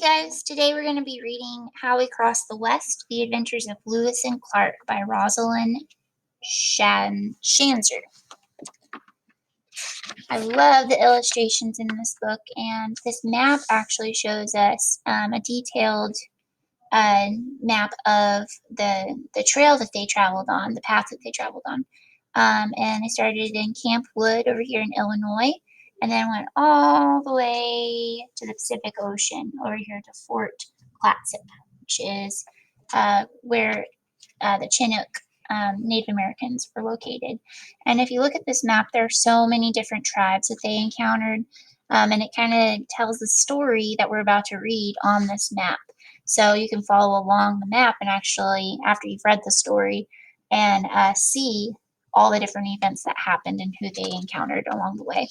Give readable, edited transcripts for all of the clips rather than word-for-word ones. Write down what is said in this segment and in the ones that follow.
guys, today we're going to be reading How We Crossed the West, The Adventures of Lewis and Clark by Rosalind Shanzer. I love the illustrations in this book, and this map actually shows us a detailed map of the trail that they traveled on, the path that they traveled on. And they started in Camp Wood over here in Illinois, and then went all the way to the Pacific Ocean over here to Fort Clatsop, which is where the Chinook Native Americans were located. And if you look at this map, there are so many different tribes that they encountered, and it kind of tells the story that we're about to read on this map. So you can follow along the map and actually, after you've read the story, and see all the different events that happened and who they encountered along the way.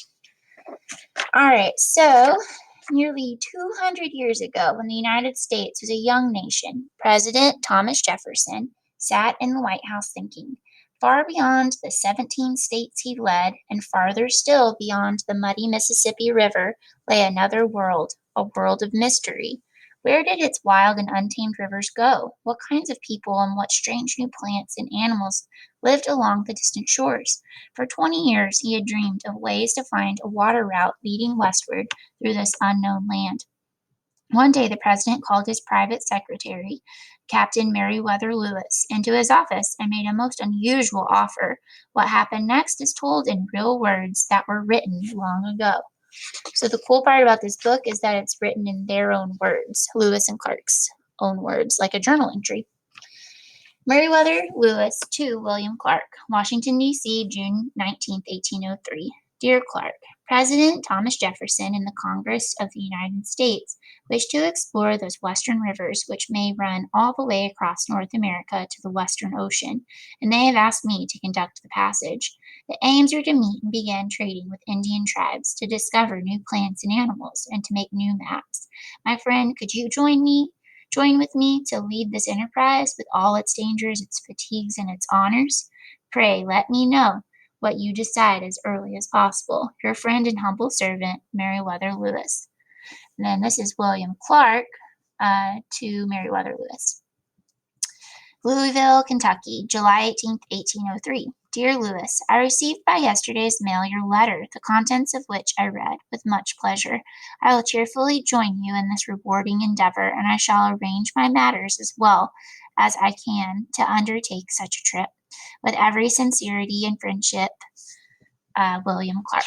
All right, so nearly 200 years ago, when the United States was a young nation, President Thomas Jefferson sat in the White House thinking, far beyond the 17 states he led, and farther still beyond the muddy Mississippi River, lay another world, a world of mystery. Where did its wild and untamed rivers go? What kinds of people and what strange new plants and animals lived along the distant shores? For 20 years he had dreamed of ways to find a water route leading westward through this unknown land. One day the president called his private secretary, Captain Meriwether Lewis, into his office and made a most unusual offer. What happened next is told in real words that were written long ago. So the cool part about this book is that it's written in their own words, Lewis and Clark's own words, like a journal entry. Meriwether Lewis to William Clark, Washington, D.C., June 19, 1803. Dear Clark, President Thomas Jefferson and the Congress of the United States wish to explore those western rivers which may run all the way across North America to the Western Ocean, and they have asked me to conduct the passage. The aims are to meet and begin trading with Indian tribes, to discover new plants and animals, and to make new maps. My friend, could you join with me to lead this enterprise with all its dangers, its fatigues, and its honors? Pray let me know what you decide as early as possible. Your friend and humble servant, Meriwether Lewis. And then this is William Clark to Meriwether Lewis. Louisville, Kentucky, July 18, 1803. Dear Lewis, I received by yesterday's mail your letter, the contents of which I read with much pleasure. I will cheerfully join you in this rewarding endeavor, and I shall arrange my matters as well as I can to undertake such a trip. With every sincerity and friendship, William Clark.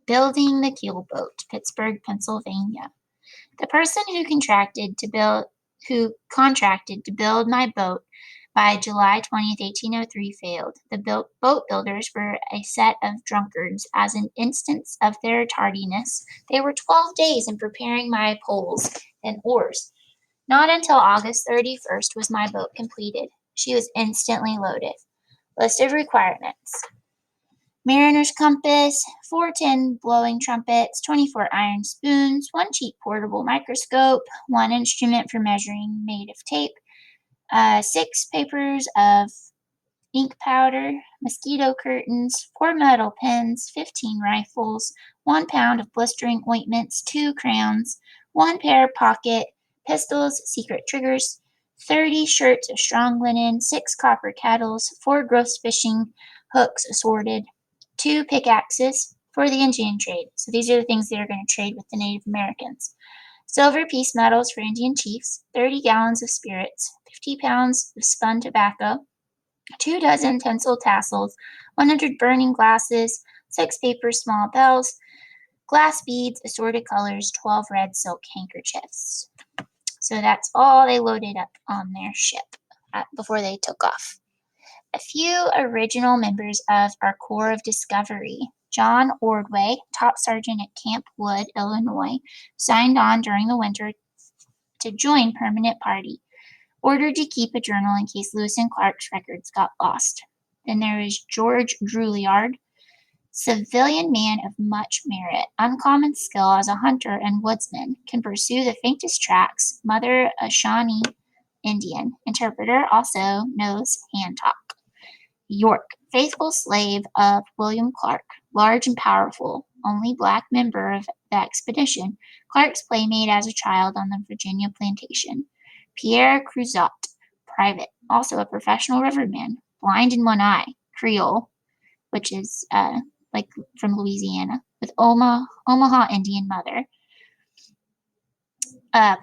Building the keelboat, Pittsburgh, Pennsylvania. The person who contracted to build my boat by July 20th, 1803 failed. The boat builders were a set of drunkards. As an instance of their tardiness, they were 12 days in preparing my poles and oars. Not until August 31st was my boat completed. She was instantly loaded. List of requirements. Mariner's compass, 4 tin blowing trumpets, 24 iron spoons, 1 cheap portable microscope, 1 instrument for measuring made of tape, 6 papers of ink powder, mosquito curtains, 4 metal pens, 15 rifles, 1 pound of blistering ointments, 2 crayons, 1 pair of pocket pistols, secret triggers, 30 shirts of strong linen, 6 copper kettles, 4 gross fishing hooks assorted, 2 pickaxes for the Indian trade. So these are the things they are going to trade with the Native Americans. Silver piece medals for Indian chiefs, 30 gallons of spirits, 50 pounds of spun tobacco, 2 dozen tinsel tassels, 100 burning glasses, 6 paper small bells, glass beads, assorted colors, 12 red silk handkerchiefs. So that's all they loaded up on their ship before they took off. A few original members of our Corps of Discovery. John Ordway, top sergeant at Camp Wood, Illinois, signed on during the winter to join permanent party, ordered to keep a journal in case Lewis and Clark's records got lost. Then there is George Drouillard, civilian man of much merit, uncommon skill as a hunter and woodsman, can pursue the faintest tracks, mother a Shawnee Indian, interpreter, also knows hand talk. York, faithful slave of William Clark, large and powerful, only black member of the expedition, Clark's playmate as a child on the Virginia plantation. Pierre Cruzat, private, also a professional riverman, blind in one eye, Creole, which is like from Louisiana, with Omaha Indian mother,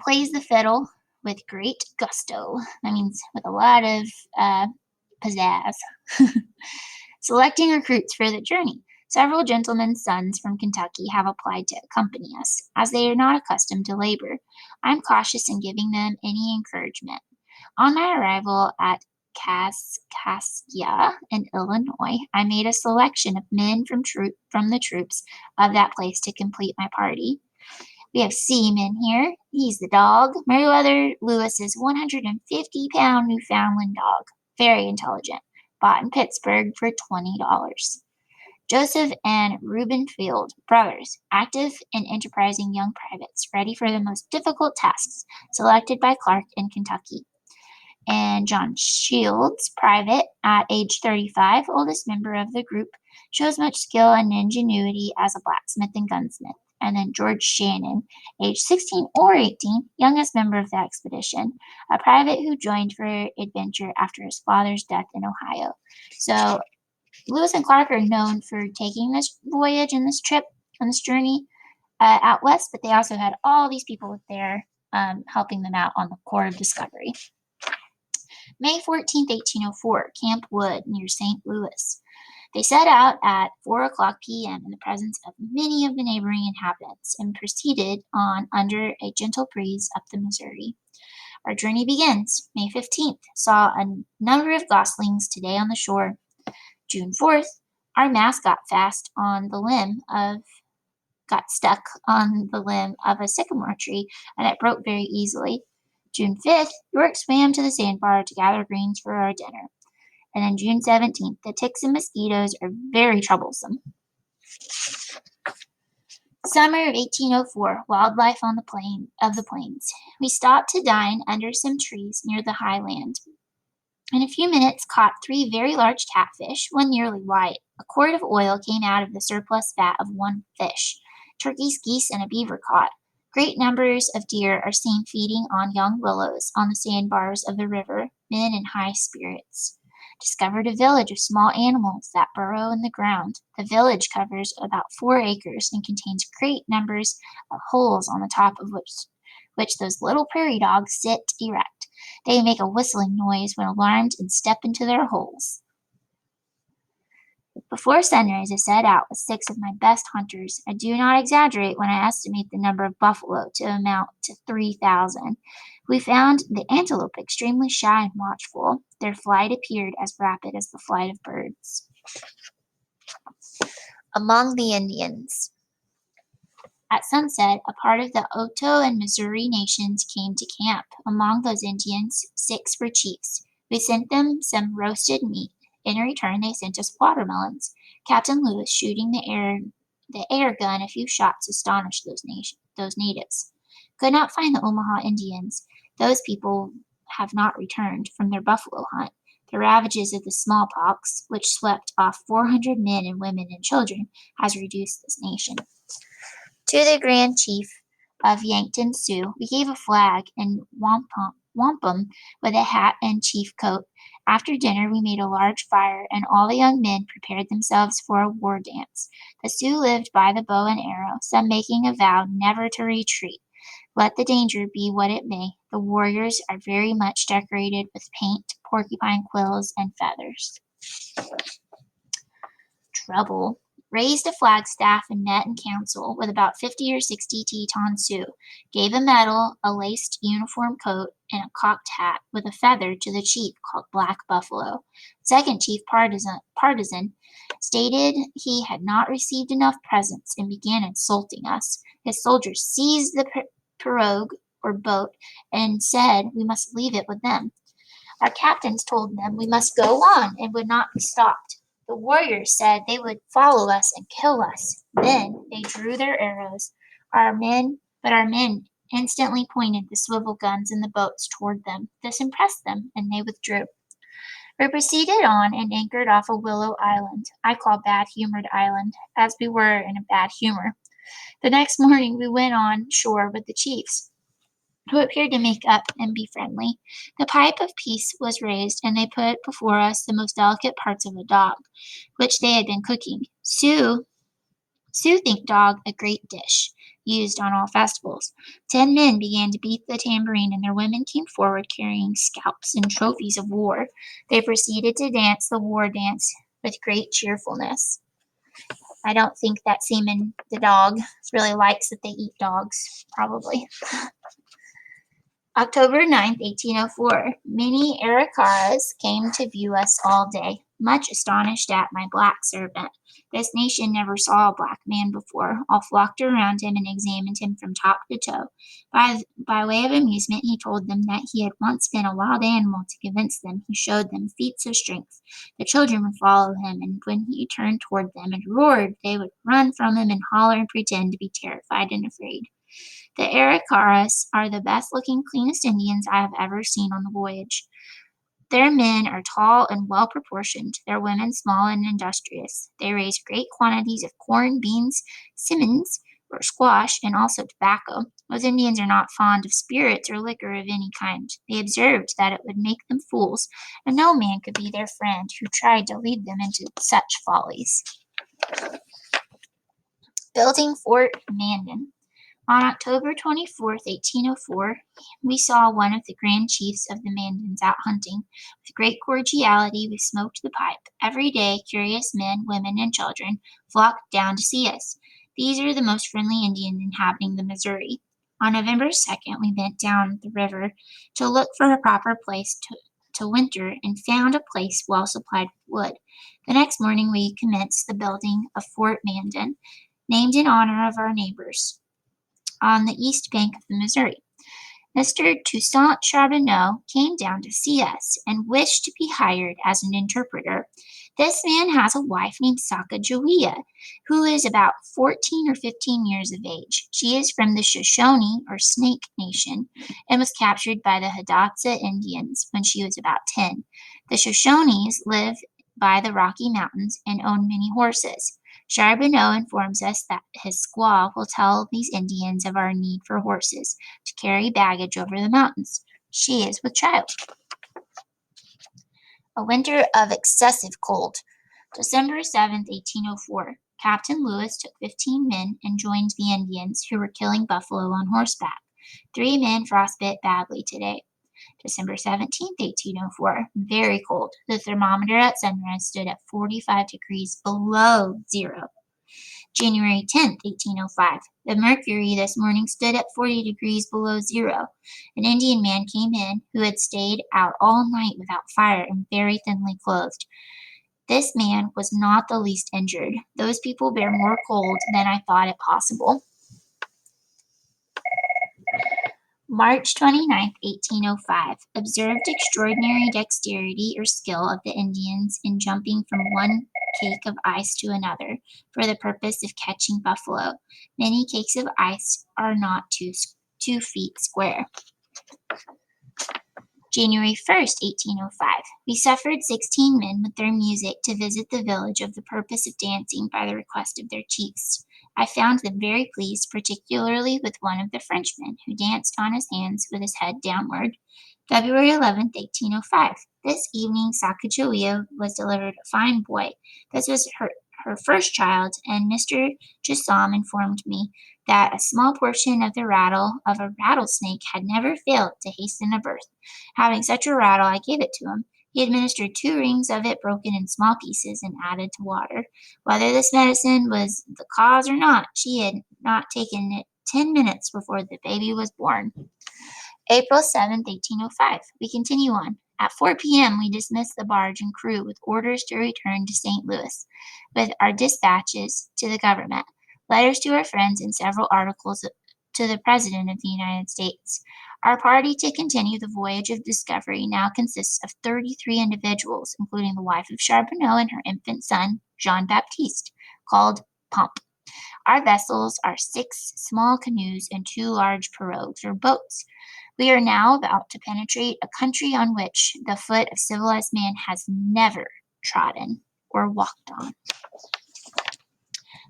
plays the fiddle with great gusto. That means with a lot of pizzazz. Selecting recruits for the journey. Several gentlemen's sons from Kentucky have applied to accompany us, as they are not accustomed to labor. I am cautious in giving them any encouragement. On my arrival at Kaskaskia in Illinois, I made a selection of men from the troops of that place to complete my party. We have Seaman here. He's the dog. Meriwether Lewis's 150-pound Newfoundland dog. Very intelligent. Bought in Pittsburgh for $20. Joseph and Reuben Field, brothers, active and enterprising young privates, ready for the most difficult tasks, selected by Clark in Kentucky. And John Shields, private, at age 35, oldest member of the group, shows much skill and ingenuity as a blacksmith and gunsmith. And then George Shannon, age 16 or 18, youngest member of the expedition, a private who joined for adventure after his father's death in Ohio. So Lewis and Clark are known for taking this voyage and this trip on this journey out west, but they also had all these people there helping them out on the Corps of Discovery. May 14th, 1804, Camp Wood near St. Louis. They set out at 4:00 p.m. in the presence of many of the neighboring inhabitants and proceeded on under a gentle breeze up the Missouri. Our journey begins. May 15th, saw a number of goslings today on the shore. June 4th, our mast got stuck on the limb of a sycamore tree, and it broke very easily. June 5th, York swam to the sandbar to gather greens for our dinner. And then June 17th, the ticks and mosquitoes are very troublesome. Summer of 1804, wildlife on the plains. We stopped to dine under some trees near the highland. In a few minutes, caught 3 very large catfish, one nearly white. A quart of oil came out of the surplus fat of one fish. Turkeys, geese, and a beaver caught. Great numbers of deer are seen feeding on young willows on the sandbars of the river, men in high spirits. Discovered a village of small animals that burrow in the ground. The village covers about 4 acres and contains great numbers of holes on the top of which those little prairie dogs sit erect. They make a whistling noise when alarmed and step into their holes. Before sunrise, I set out with 6 of my best hunters. I do not exaggerate when I estimate the number of buffalo to amount to 3,000. We found the antelope extremely shy and watchful. Their flight appeared as rapid as the flight of birds. Among the Indians. At sunset, a part of the Oto and Missouri nations came to camp. Among those Indians, 6 were chiefs. We sent them some roasted meat. In return, they sent us watermelons. Captain Lewis, shooting the air gun, a few shots astonished those natives. Could not find the Omaha Indians. Those people have not returned from their buffalo hunt. The ravages of the smallpox, which swept off 400 men and women and children, has reduced this nation. To the Grand Chief of Yankton Sioux, we gave a flag and wampum with a hat and chief coat. After dinner, we made a large fire, and all the young men prepared themselves for a war dance. The Sioux lived by the bow and arrow, some making a vow never to retreat. Let the danger be what it may, the warriors are very much decorated with paint, porcupine quills, and feathers. Trouble. Raised a flagstaff and met in council with about 50 or 60 Teton Sioux, gave a medal, a laced uniform coat, and a cocked hat with a feather to the chief called Black Buffalo. Second chief partisan stated he had not received enough presents and began insulting us. His soldiers seized the pirogue or boat and said we must leave it with them. Our captains told them we must go on and would not be stopped. The warriors said they would follow us and kill us. Then they drew their arrows. Our men instantly pointed the swivel guns in the boats toward them. This impressed them, and they withdrew. We proceeded on and anchored off a Willow Island, I call Bad-Humored Island, as we were in a bad humor. The next morning we went on shore with the chiefs, who appeared to make up and be friendly. The pipe of peace was raised, and they put before us the most delicate parts of a dog, which they had been cooking. Sioux think dog a great dish, used on all festivals. 10 men began to beat the tambourine, and their women came forward carrying scalps and trophies of war. They proceeded to dance the war dance with great cheerfulness. I don't think that Seaman, the dog, really likes that they eat dogs, probably. October 9th, 1804. Many Arikaras came to view us all day, much astonished at my black servant. This nation never saw a black man before. All flocked around him and examined him from top to toe. By way of amusement, he told them that he had once been a wild animal. To convince them, he showed them feats of strength. The children would follow him, and when he turned toward them and roared, they would run from him and holler and pretend to be terrified and afraid. The Arikaras are the best-looking, cleanest Indians I have ever seen on the voyage. Their men are tall and well-proportioned, their women small and industrious. They raise great quantities of corn, beans, simmons, or squash, and also tobacco. Those Indians are not fond of spirits or liquor of any kind. They observed that it would make them fools, and no man could be their friend who tried to lead them into such follies. Building Fort Mandan. On October 24th, 1804, we saw one of the grand chiefs of the Mandans out hunting. With great cordiality, we smoked the pipe. Every day, curious men, women, and children flocked down to see us. These are the most friendly Indians inhabiting the Missouri. On November 2nd, we went down the river to look for a proper place to winter and found a place well supplied with wood. The next morning, we commenced the building of Fort Mandan, named in honor of our neighbors on the east bank of the Missouri. Mr. Toussaint Charbonneau came down to see us and wished to be hired as an interpreter. This man has a wife named Sacagawea, who is about 14 or 15 years of age. She is from the Shoshone, or Snake Nation, and was captured by the Hidatsa Indians when she was about 10. The Shoshones live by the Rocky Mountains and own many horses. Charbonneau informs us that his squaw will tell these Indians of our need for horses to carry baggage over the mountains. She is with child. A winter of excessive cold. December 7th, 1804. Captain Lewis took 15 men and joined the Indians, who were killing buffalo on horseback. 3 men frostbit badly today. December 17th, 1804. Very cold. The thermometer at sunrise stood at 45 degrees below zero. January 10th, 1805. The mercury this morning stood at 40 degrees below zero. An Indian man came in who had stayed out all night without fire and very thinly clothed. This man was not the least injured. Those people bear more cold than I thought it possible. March 29th, 1805. Observed extraordinary dexterity or skill of the Indians in jumping from one cake of ice to another for the purpose of catching buffalo. Many cakes of ice are not 2 feet square. January 1st, 1805. We suffered 16 men with their music to visit the village of the purpose of dancing by the request of their chiefs. I found them very pleased, particularly with one of the Frenchmen, who danced on his hands with his head downward. February 11th, 1805. This evening Sacagawea was delivered a fine boy. This was her first child, and Mr. Jessom informed me that a small portion of the rattle of a rattlesnake had never failed to hasten a birth. Having such a rattle, I gave it to him. He administered 2 rings of it broken in small pieces and added to water. Whether this medicine was the cause or not, she had not taken it 10 minutes before the baby was born. April 7th, 1805. We continue on. At 4 p.m., we dismissed the barge and crew with orders to return to St. Louis with our dispatches to the government, letters to our friends, and several articles to the President of the United States. Our party to continue the voyage of discovery now consists of 33 individuals, including the wife of Charbonneau and her infant son, Jean-Baptiste, called Pump. Our vessels are 6 small canoes and 2 large pirogues or boats. We are now about to penetrate a country on which the foot of civilized man has never trodden or walked on.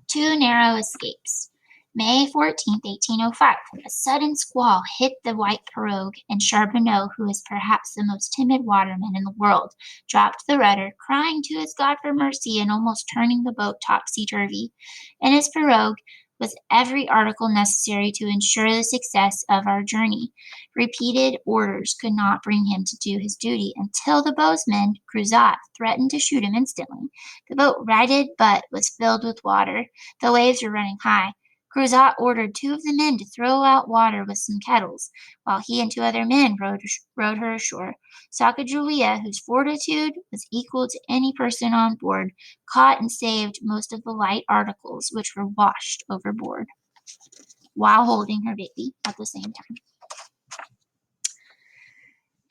Two narrow escapes. May 14th, 1805. A sudden squall hit the white pirogue, and Charbonneau, who is perhaps the most timid waterman in the world, dropped the rudder, crying to his God for mercy and almost turning the boat topsy-turvy. In his pirogue was every article necessary to ensure the success of our journey. Repeated orders could not bring him to do his duty until the bowsman, Cruzat, threatened to shoot him instantly. The boat righted but was filled with water. The waves were running high. Cruzat ordered two of the men to throw out water with some kettles, while he and two other men rowed her ashore. Sacagawea, whose fortitude was equal to any person on board, caught and saved most of the light articles, which were washed overboard, while holding her baby at the same time.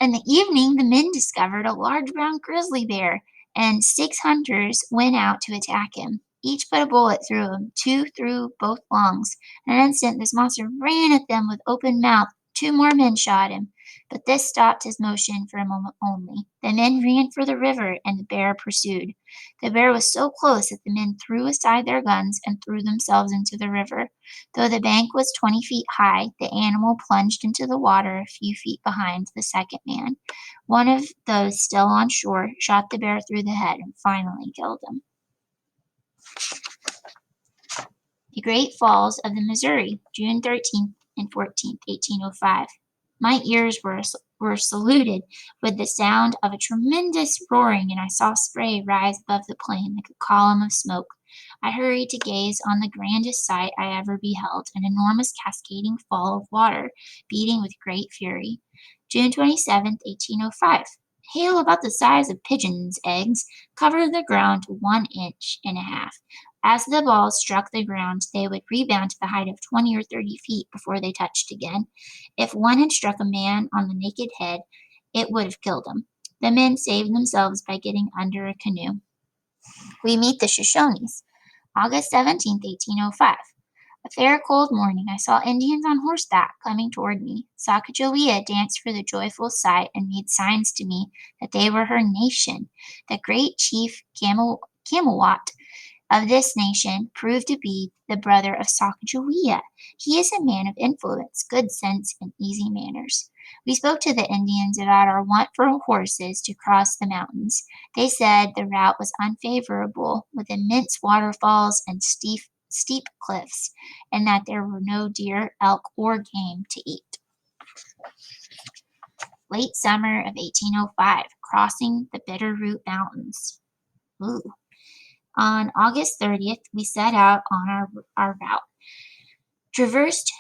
In the evening, the men discovered a large brown grizzly bear, and 6 hunters went out to attack him. Each put a bullet through him, 2 through both lungs. In an instant, this monster ran at them with open mouth. 2 more men shot him, but this stopped his motion for a moment only. The men ran for the river, and the bear pursued. The bear was so close that the men threw aside their guns and threw themselves into the river. Though the bank was 20 feet high, the animal plunged into the water a few feet behind the second man. One of those still on shore shot the bear through the head and finally killed him. The Great Falls of the Missouri, June 13th and 14th, 1805. My ears were saluted with the sound of a tremendous roaring, and I saw spray rise above the plain like a column of smoke. I hurried to gaze on the grandest sight I ever beheld, an enormous cascading fall of water, beating with great fury. June 27th, 1805. Hail about the size of pigeons' eggs covered the ground to 1.5 inches. As the balls struck the ground, they would rebound to the height of 20 or 30 feet before they touched again. If one had struck a man on the naked head, it would have killed him. The men saved themselves by getting under a canoe. We meet the Shoshones. August 17th, 1805. A fair cold morning, I saw Indians on horseback coming toward me. Sacagawea danced for the joyful sight and made signs to me that they were her nation. The great chief Camelot of this nation proved to be the brother of Sacagawea. He is a man of influence, good sense, and easy manners. We spoke to the Indians about our want for horses to cross the mountains. They said the route was unfavorable, with immense waterfalls and steep cliffs, and that there were no deer, elk, or game to eat. Late summer of 1805, crossing the Bitterroot Mountains. Ooh. On August 30th, we set out on our route. Traversed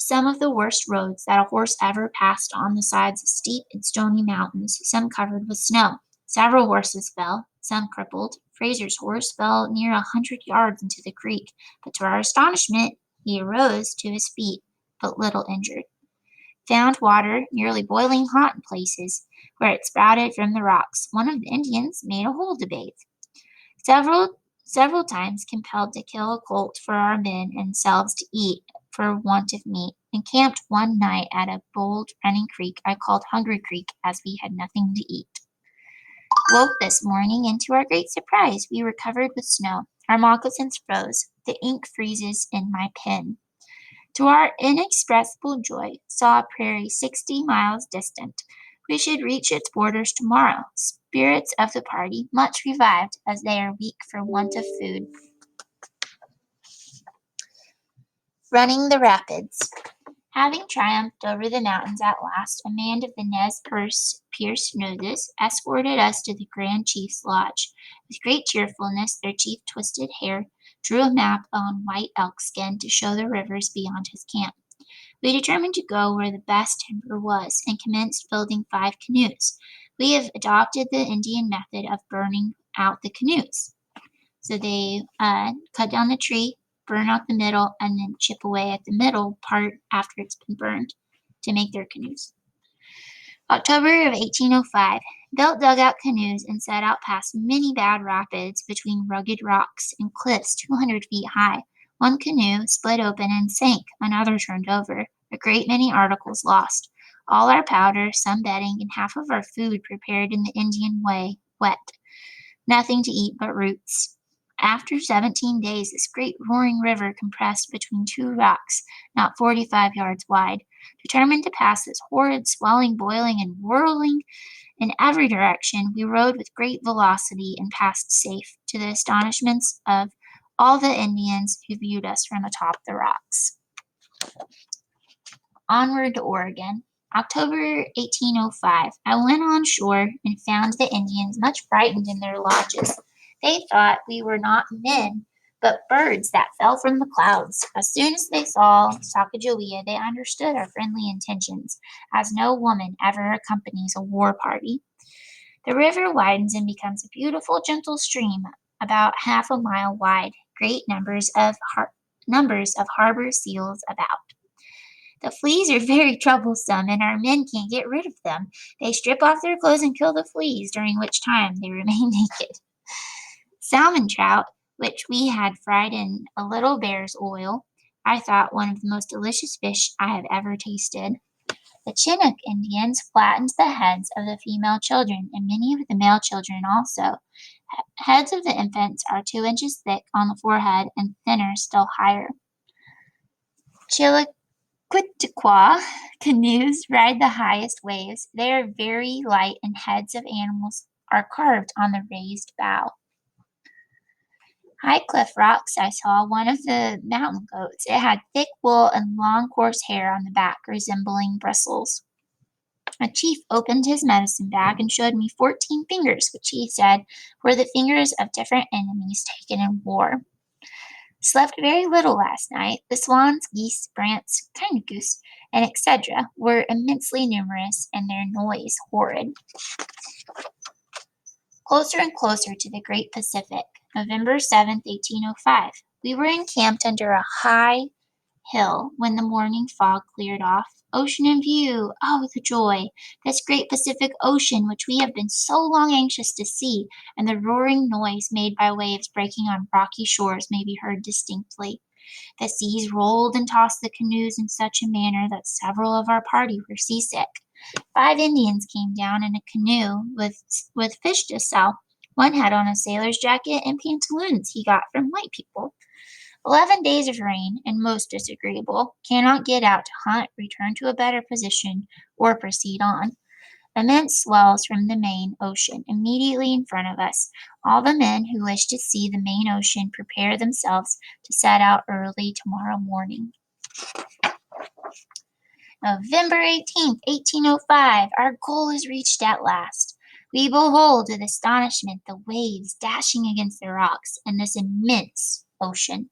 some of the worst roads that a horse ever passed on the sides of steep and stony mountains, some covered with snow. Several horses fell, some crippled. Fraser's horse fell near 100 yards into the creek, but to our astonishment, he arose to his feet, but little injured. Found water nearly boiling hot in places, where it sprouted from the rocks. One of the Indians made a hole to bathe. Several times compelled to kill a colt for our men and selves to eat for want of meat, encamped one night at a bold running creek I called Hungry Creek, as we had nothing to eat. Woke this morning, and to our great surprise, we were covered with snow. Our moccasins froze. The ink freezes in my pen. To our inexpressible joy, saw a prairie 60 miles distant. We should reach its borders tomorrow. Spirits of the party much revived, as they are weak for want of food. Running the rapids. Having triumphed over the mountains at last, a man of the Nez Perce noses escorted us to the Grand Chief's lodge. With great cheerfulness, their chief twisted hair, drew a map on white elk skin to show the rivers beyond his camp. We determined to go where the best timber was, and commenced building 5 canoes. We have adopted the Indian method of burning out the canoes. So they cut down the tree, burn out the middle, and then chip away at the middle part after it's been burned to make their canoes. October of 1805, built dugout canoes and set out past many bad rapids between rugged rocks and cliffs 200 feet high. One canoe split open and sank, another turned over. A a great many articles lost. All our powder, some bedding, and half of our food prepared in the Indian way, wet. Nothing to eat but roots. After 17 days, this great roaring river compressed between two rocks, not 45 yards wide, determined to pass this horrid swelling, boiling, and whirling in every direction, we rode with great velocity and passed safe, to the astonishments of all the Indians who viewed us from atop the rocks. Onward to Oregon. October 1805. I went on shore and found the Indians much frightened in their lodges. They thought we were not men, but birds that fell from the clouds. As soon as they saw Sacagawea, they understood our friendly intentions, as no woman ever accompanies a war party. The river widens and becomes a beautiful, gentle stream, about half a mile wide. Great numbers of harbor seals about. The fleas are very troublesome, and our men can't get rid of them. They strip off their clothes and kill the fleas, during which time they remain naked. Salmon trout, which we had fried in a little bear's oil, I thought one of the most delicious fish I have ever tasted. The Chinook Indians flattened the heads of the female children, and many of the male children also. Heads of the infants are 2 inches thick on the forehead and thinner still higher. Chiliquitaqua canoes ride the highest waves. They are very light, and heads of animals are carved on the raised bow. High Cliff Rocks, I saw one of the mountain goats. It had thick wool and long coarse hair on the back, resembling bristles. A chief opened his medicine bag and showed me 14 fingers, which he said were the fingers of different enemies taken in war. Slept very little last night. The swans, geese, brants, kind of goose, and etc. were immensely numerous, and their noise horrid. Closer and closer to the great Pacific. November 7th, 1805. We were encamped under a high hill when the morning fog cleared off. Ocean in view! Oh, the joy! This great Pacific Ocean, which we have been so long anxious to see, and the roaring noise made by waves breaking on rocky shores may be heard distinctly. The seas rolled and tossed the canoes in such a manner that several of our party were seasick. 5 Indians came down in a canoe with fish to sell. One had on a sailor's jacket and pantaloons he got from white people. 11 days of rain, and most disagreeable. Cannot get out to hunt, return to a better position, or proceed on. Immense swells from the main ocean immediately in front of us. All the men who wish to see the main ocean prepare themselves to set out early tomorrow morning. November 18th, 1805. Our goal is reached at last. We behold with astonishment the waves dashing against the rocks and this immense ocean.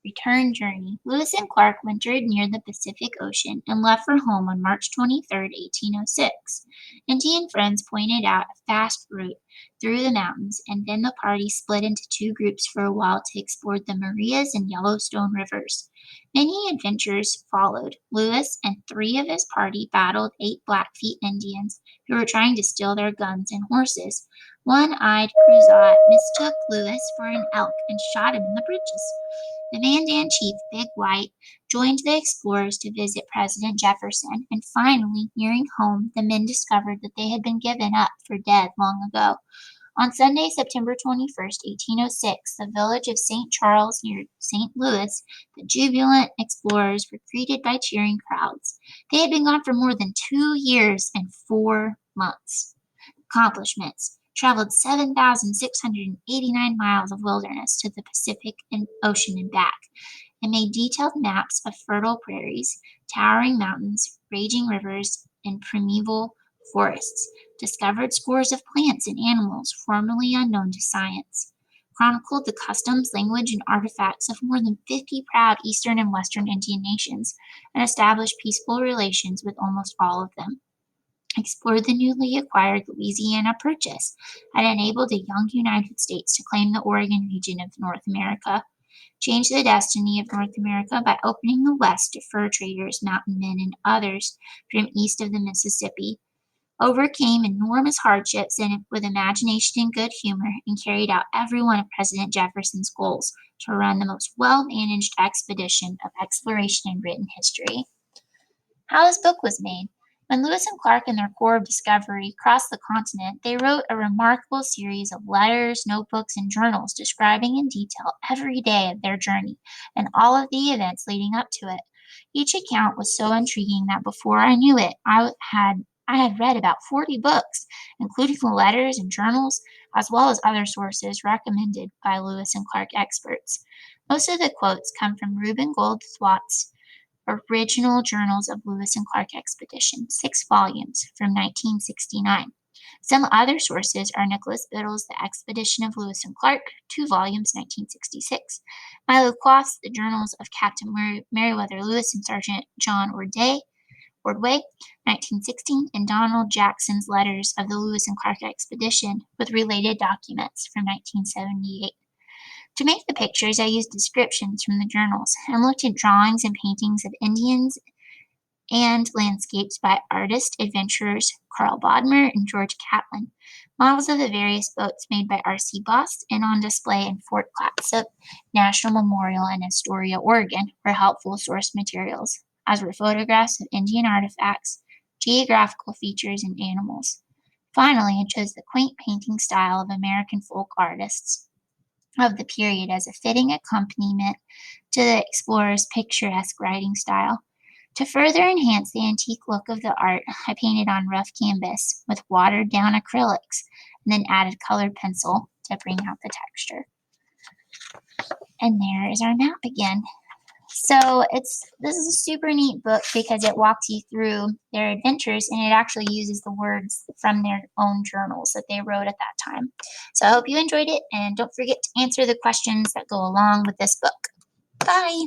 Return journey. Lewis and Clark wintered near the Pacific Ocean and left for home on March 23, 1806. Indian friends pointed out a fast route through the mountains, and then the party split into 2 groups for a while to explore the Marias and Yellowstone rivers. Many adventures followed. Lewis and 3 of his party battled 8 Blackfeet Indians who were trying to steal their guns and horses. One-eyed Cruzat mistook Lewis for an elk and shot him in the breeches. The Mandan chief, Big White, joined the explorers to visit President Jefferson, and finally, nearing home, the men discovered that they had been given up for dead long ago. On Sunday, September 21st, 1806, the village of St. Charles near St. Louis, the jubilant explorers were greeted by cheering crowds. They had been gone for more than 2 years and 4 months. Accomplishments. Traveled 7,689 miles of wilderness to the Pacific Ocean and back, and made detailed maps of fertile prairies, towering mountains, raging rivers, and primeval forests. Discovered scores of plants and animals formerly unknown to science. Chronicled the customs, language, and artifacts of more than 50 proud Eastern and Western Indian nations, and established peaceful relations with almost all of them. Explored the newly acquired Louisiana Purchase, and enabled the young United States to claim the Oregon region of North America. Changed the destiny of North America by opening the West to fur traders, mountain men, and others from east of the Mississippi. overcame enormous hardships with imagination and good humor, and carried out every one of President Jefferson's goals to run the most well-managed expedition of exploration in written history. How this book was made. When Lewis and Clark and their Corps of Discovery crossed the continent, they wrote a remarkable series of letters, notebooks, and journals describing in detail every day of their journey and all of the events leading up to it. Each account was so intriguing that before I knew it, I had read about 40 books, including the letters and journals, as well as other sources recommended by Lewis and Clark experts. Most of the quotes come from Reuben Goldthwait's Original Journals of Lewis and Clark Expedition, 6 volumes, from 1969. Some other sources are Nicholas Biddle's The Expedition of Lewis and Clark, 2 volumes, 1966, Milo Quoth's The Journals of Captain Meriwether Lewis and Sergeant John Ordway, 1916, and Donald Jackson's Letters of the Lewis and Clark Expedition with related documents from 1978. To make the pictures, I used descriptions from the journals and looked at drawings and paintings of Indians and landscapes by artist adventurers Carl Bodmer and George Catlin, models of the various boats made by R.C. Boss and on display in Fort Clatsop National Memorial in Astoria, Oregon, were helpful source materials, as were photographs of Indian artifacts, geographical features, and animals. Finally, I chose the quaint painting style of American folk artists of the period as a fitting accompaniment to the explorer's picturesque writing style. To further enhance the antique look of the art, I painted on rough canvas with watered-down acrylics and then added colored pencil to bring out the texture. And there is our map again. So this is a super neat book because it walks you through their adventures, and it actually uses the words from their own journals that they wrote at that time. So I hope you enjoyed it, and don't forget to answer the questions that go along with this book. Bye!